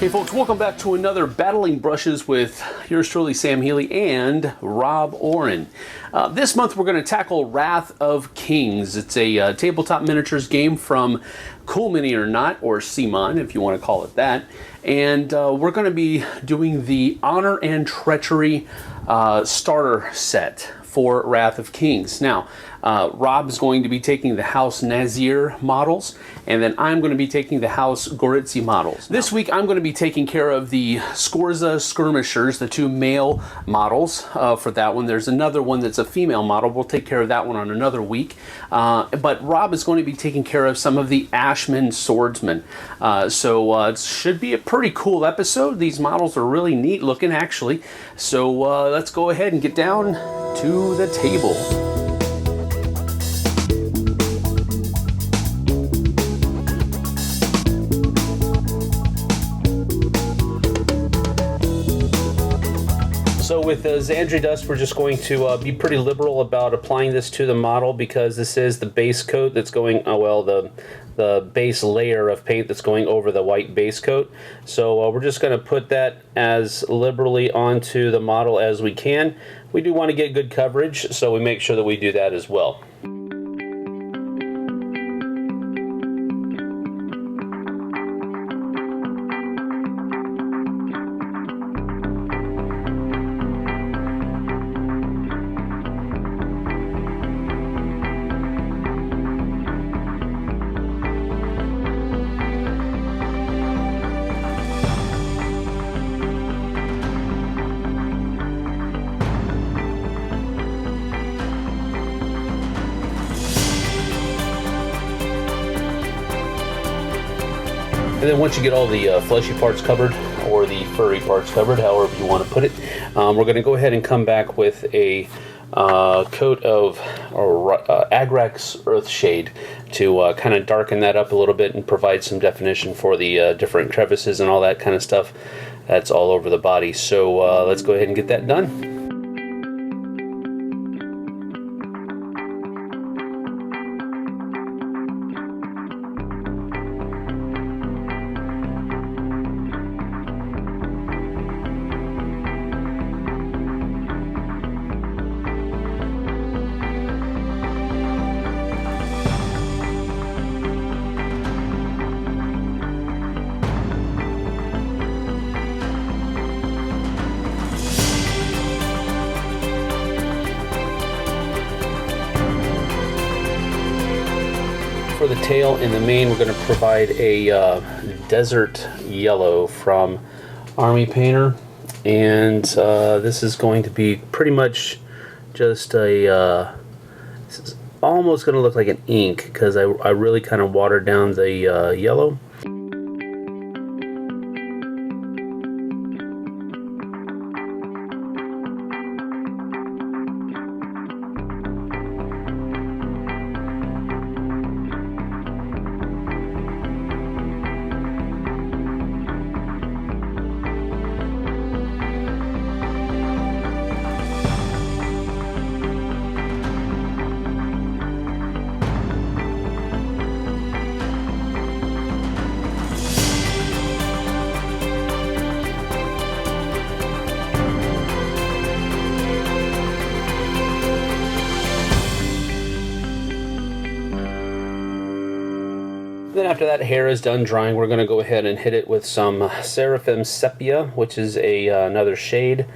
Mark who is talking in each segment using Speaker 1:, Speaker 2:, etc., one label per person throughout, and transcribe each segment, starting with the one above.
Speaker 1: Hey folks, welcome back to another Battling Brushes with yours truly, Sam Healey and Rob Oren. This month we're going to tackle Wrath of Kings. It's a tabletop miniatures game from Cool Mini or Not, or CMoN if you want to call it that. And we're going to be doing the Honor and Treachery starter set for Wrath of Kings. Now, Rob's going to be taking the House Nazir models, and then I'm going to be taking the House Goritzi models. This week I'm going to be taking care of the Skorza Skirmishers, the two male models for that one. There's another one that's a female model. We'll take care of that one on another week. But Rob is going to be taking care of some of the Ashmen Swordsmen. So it should be a pretty cool episode. These models are really neat looking, actually. So let's go ahead and get down to the table. So with Xandri Dust, we're just going to be pretty liberal about applying this to the model because this is the base coat that's going, the base layer of paint that's going over the white base coat. So we're just going to put that as liberally onto the model as we can. We do want to get good coverage, so we make sure that we do that as well. And then once you get all the fleshy parts covered, or the furry parts covered, however you want to put it, we're going to go ahead and come back with a coat of Agrax Earthshade to kind of darken that up a little bit and provide some definition for the different crevices and all that kind of stuff that's all over the body. So let's go ahead and get that done. For the tail and the mane, we're going to provide a desert yellow from Army Painter, and this is going to be pretty much just a this is almost going to look like an ink because I really kind of watered down the yellow. Then after that hair is done drying, we're going to go ahead and hit it with some Seraphim Sepia, which is another shade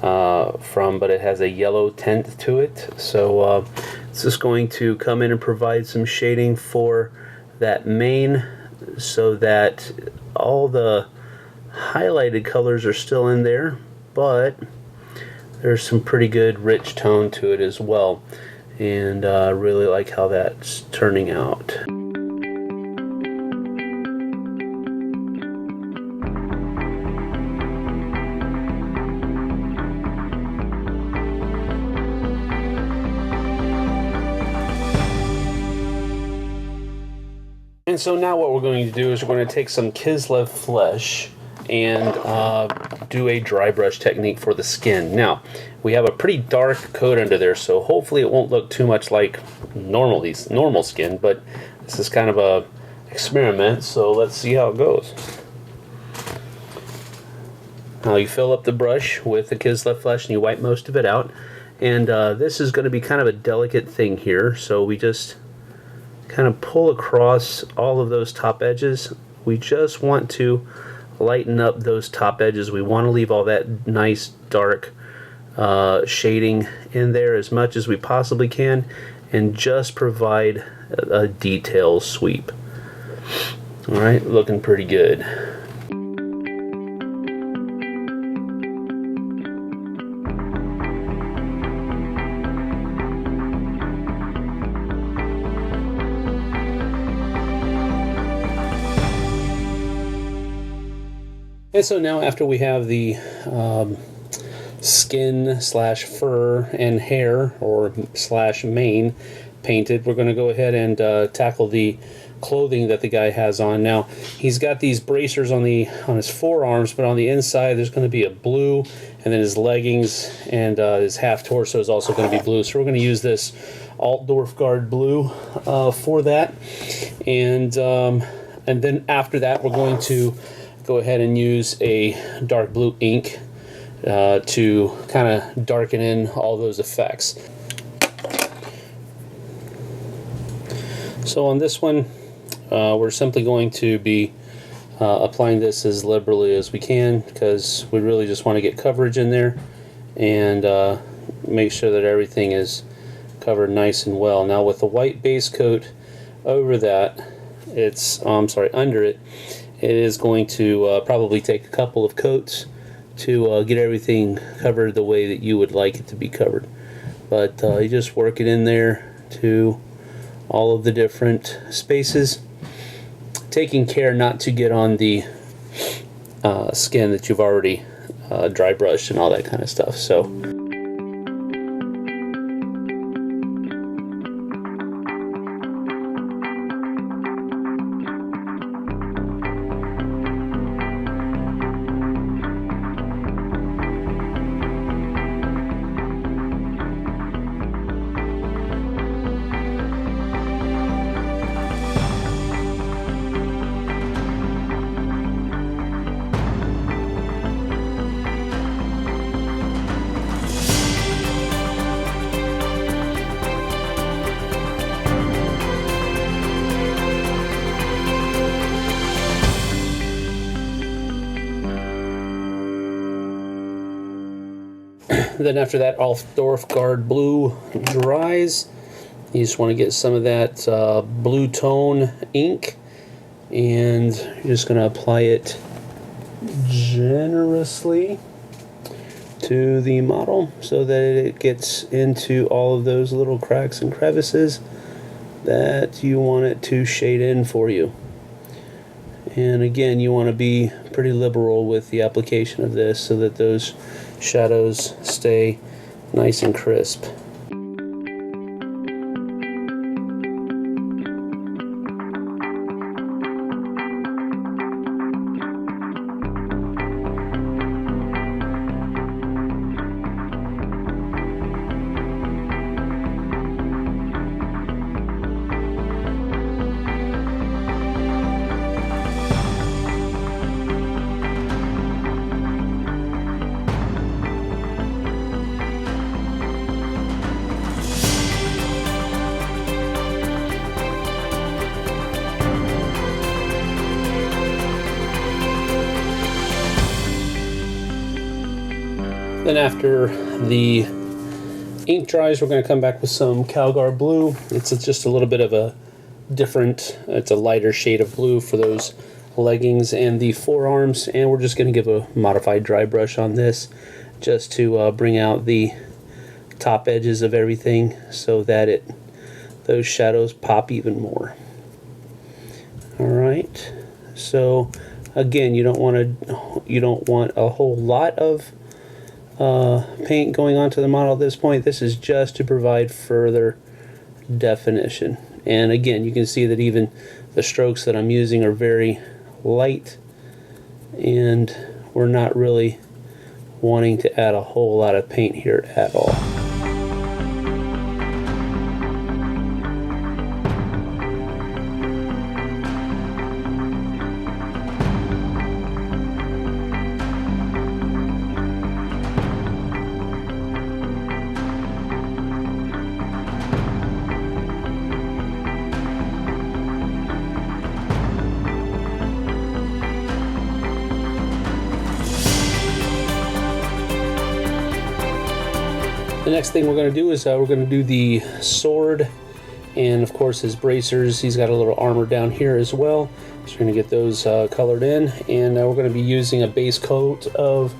Speaker 1: but it has a yellow tint to it. So it's just going to come in and provide some shading for that mane so that all the highlighted colors are still in there, but there's some pretty good rich tone to it as well. And I really like how that's turning out. And so now what we're going to do is we're going to take some Kislev flesh and do a dry brush technique for the skin. Now, we have a pretty dark coat under there, so hopefully it won't look too much like normal skin, but this is kind of a experiment, so let's see how it goes. You fill up the brush with the Kislev flesh and you wipe most of it out. And this is going to be kind of a delicate thing here, so we just kind of pull across all of those top edges. We just want to lighten up those top edges. We want to leave all that nice dark shading in there as much as we possibly can, and just provide a detail sweep. Alright, looking pretty good. And so now, after we have the skin slash fur and hair or slash mane painted, we're going to go ahead and tackle the clothing that the guy has on. Now, he's got these bracers on his forearms, but on the inside there's going to be a blue, and then his leggings and his half torso is also going to be blue. So we're going to use this Altdorf Guard blue for that, and then after that we're going to go ahead and use a dark blue ink to kind of darken in all those effects. So on this one, we're simply going to be applying this as liberally as we can, because we really just want to get coverage in there and make sure that everything is covered nice and well. Now, with the white base coat over that, under it, it is going to probably take a couple of coats to get everything covered the way that you would like it to be covered. But you just work it in there to all of the different spaces, taking care not to get on the skin that you've already dry brushed and all that kind of stuff. So then after that Altdorf Guard blue dries, you just want to get some of that blue tone ink, and you're just going to apply it generously to the model so that it gets into all of those little cracks and crevices that you want it to shade in for you. And again, you want to be pretty liberal with the application of this so that those shadows stay nice and crisp. Then after the ink dries, we're going to come back with some Calgar blue. It's just a little bit of a different, it's a lighter shade of blue for those leggings and the forearms, and we're just going to give a modified dry brush on this just to bring out the top edges of everything so that those shadows pop even more. Alright, so again, you don't want a whole lot of paint going onto the model at this point. This is just to provide further definition. And again, you can see that even the strokes that I'm using are very light, and we're not really wanting to add a whole lot of paint here at all. next thing we're going to do is we're going to do the sword and of course his bracers. He's got a little armor down here as well. So we're going to get those colored in, and we're going to be using a base coat of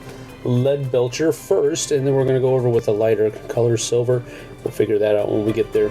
Speaker 1: lead belcher first, and then we're going to go over with a lighter color silver. We'll figure that out when we get there.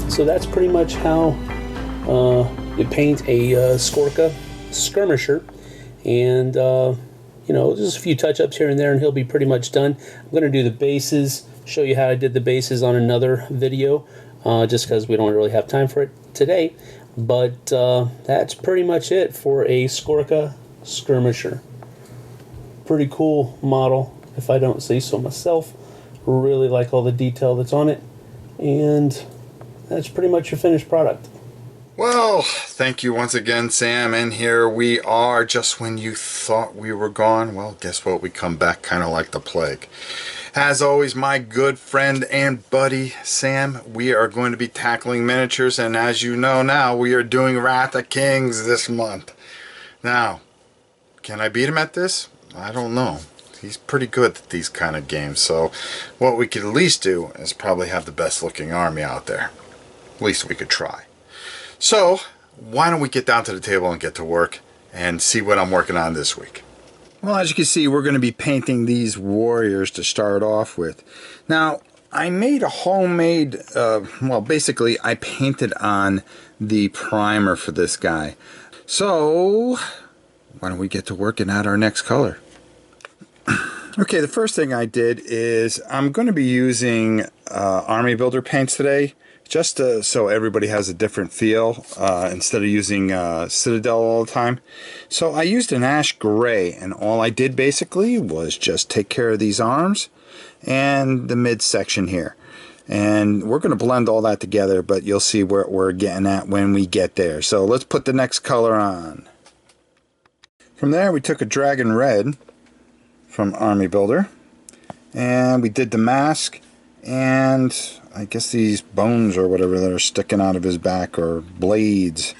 Speaker 1: So that's pretty much how you paint a Skorza Skirmisher, and you know, just a few touch-ups here and there and he'll be pretty much done. I'm going to do the bases, show you how I did the bases on another video, just because we don't really have time for it today, but that's pretty much it for a Skorza Skirmisher. Pretty cool model, if I don't say so myself. Really like all the detail that's on it, and that's pretty much your finished product.
Speaker 2: Well, thank you once again, Sam, and here we are just when you thought we were gone. Well, guess what? We come back kind of like the plague. As always, my good friend and buddy, Sam, we are going to be tackling miniatures, and as you know now, we are doing Wrath of Kings this month. Now, can I beat him at this? I don't know. He's pretty good at these kind of games, so what we could at least do is probably have the best looking army out there. At least we could try. So, why don't we get down to the table and get to work and see what I'm working on this week. Well, as you can see, we're going to be painting these warriors to start off with. Now, I made a homemade, well, basically, I painted on the primer for this guy. So, why don't we get to work and add our next color? Okay, the first thing I did is I'm going to be using Army Builder paints today, just so everybody has a different feel instead of using Citadel all the time. So I used an ash gray, and all I did basically was just take care of these arms and the midsection here. And we're going to blend all that together, but you'll see where we're getting at when we get there. So let's put the next color on. From there, we took a Dragon Red from Army Builder, and we did the mask and I guess these bones or whatever that are sticking out of his back, or blades,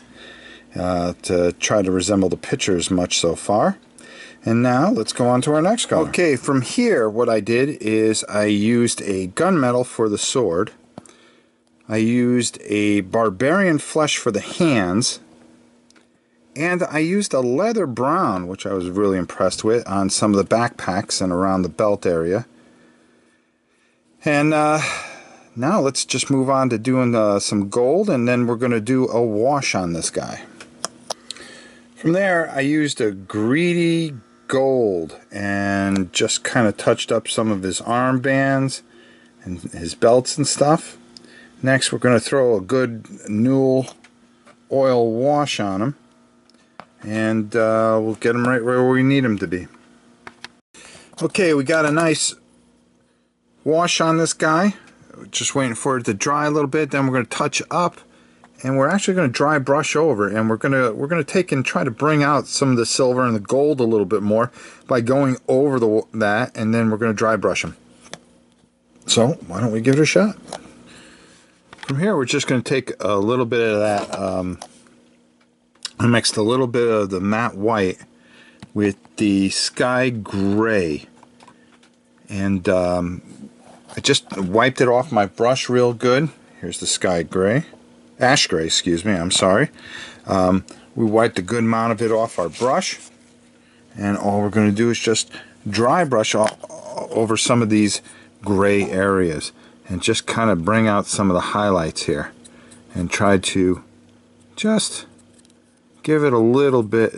Speaker 2: to try to resemble the picture as much so far. And now let's go on to our next color. Okay, from here what I did is I used a gunmetal for the sword, I used a barbarian flesh for the hands, and I used a leather brown, which I was really impressed with, on some of the backpacks and around the belt area. And now let's just move on to doing some gold, and then we're going to do a wash on this guy. From there, I used a greedy gold and just kind of touched up some of his armbands and his belts and stuff. Next, we're going to throw a good Newell oil wash on him, and we'll get him right where we need him to be. Okay, we got a nice wash on this guy. Just waiting for it to dry a little bit. Then we're going to touch up, and we're actually going to dry brush over, and we're going to take and try to bring out some of the silver and the gold a little bit more by going over that, and then we're going to dry brush them. So why don't we give it a shot? From here, we're just going to take a little bit of that I mixed a little bit of the matte white with the sky gray, and I just wiped it off my brush real good. Here's the sky gray, ash gray, excuse me, I'm sorry. We wiped a good amount of it off our brush, and all we're going to do is just dry brush over some of these gray areas and just kind of bring out some of the highlights here and try to just give it a little bit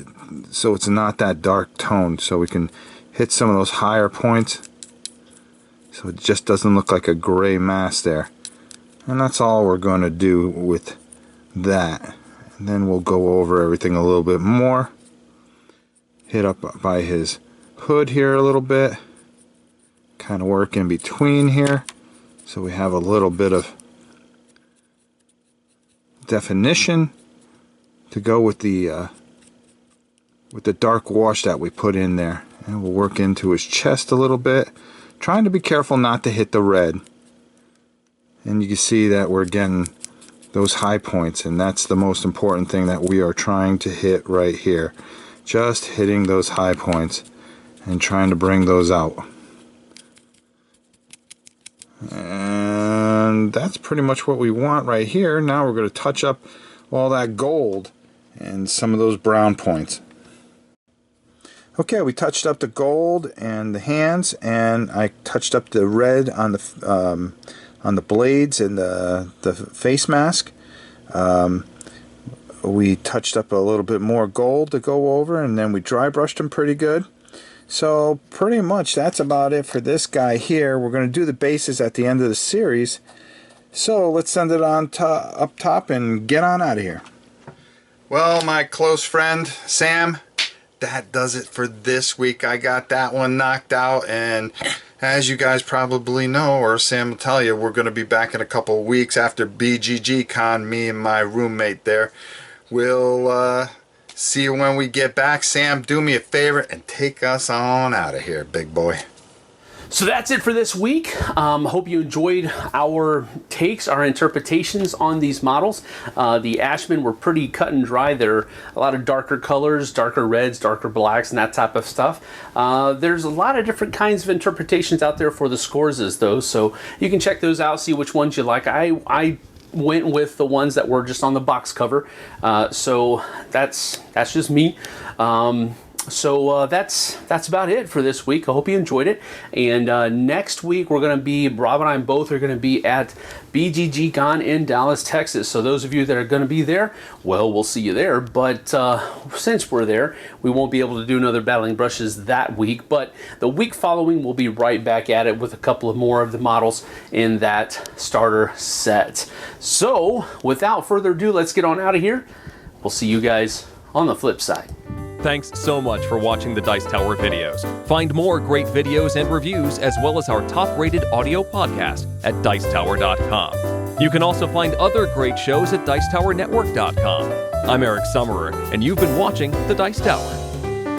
Speaker 2: so it's not that dark tone, so we can hit some of those higher points so it just doesn't look like a gray mass there. And that's all we're going to do with that. And then we'll go over everything a little bit more. Hit up by his hood here a little bit. Kind of work in between here so we have a little bit of definition to go with the dark wash that we put in there. And we'll work into his chest a little bit, trying to be careful not to hit the red. And you can see that we're getting those high points, and that's the most important thing that we are trying to hit right here. Just hitting those high points and trying to bring those out. And that's pretty much what we want right here. Now we're going to touch up all that gold and some of those brown points. Okay, we touched up the gold and the hands, and I touched up the red on the blades and the face mask. We touched up a little bit more gold to go over, and then we dry brushed them pretty good. So pretty much that's about it for this guy here. We're going to do the bases at the end of the series. So let's send it on up top and get on out of here. Well, my close friend Sam, that does it for this week. I got that one knocked out, and as you guys probably know, or Sam will tell you, we're going to be back in a couple of weeks after BGG Con. Me and my roommate there. We'll see you when we get back. Sam, do me a favor and take us on out of here, big boy.
Speaker 1: So that's it for this week. Hope you enjoyed our takes, our interpretations on these models. The Ashmen were pretty cut and dry. They're a lot of darker colors, darker reds, darker blacks, and that type of stuff. There's a lot of different kinds of interpretations out there for the Skorzas, though, so you can check those out, see which ones you like. I went with the ones that were just on the box cover, so that's just me. So that's about it for this week. I hope you enjoyed it. And next week we're going to be, Rob and I both are going to be at BGG Con in Dallas, Texas. So those of you that are going to be there, well, we'll see you there. But since we're there, we won't be able to do another Battling Brushes that week. But the week following, we'll be right back at it with a couple of more of the models in that starter set. So without further ado, let's get on out of here. We'll see you guys on the flip side.
Speaker 3: Thanks so much for watching the Dice Tower videos. Find more great videos and reviews, as well as our top-rated audio podcast at Dicetower.com. You can also find other great shows at Dicetowernetwork.com. I'm Eric Summerer, and you've been watching The Dice Tower.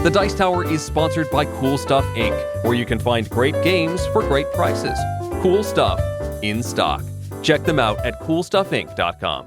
Speaker 3: The Dice Tower is sponsored by Cool Stuff Inc., where you can find great games for great prices. Cool stuff in stock. Check them out at CoolStuffInc.com.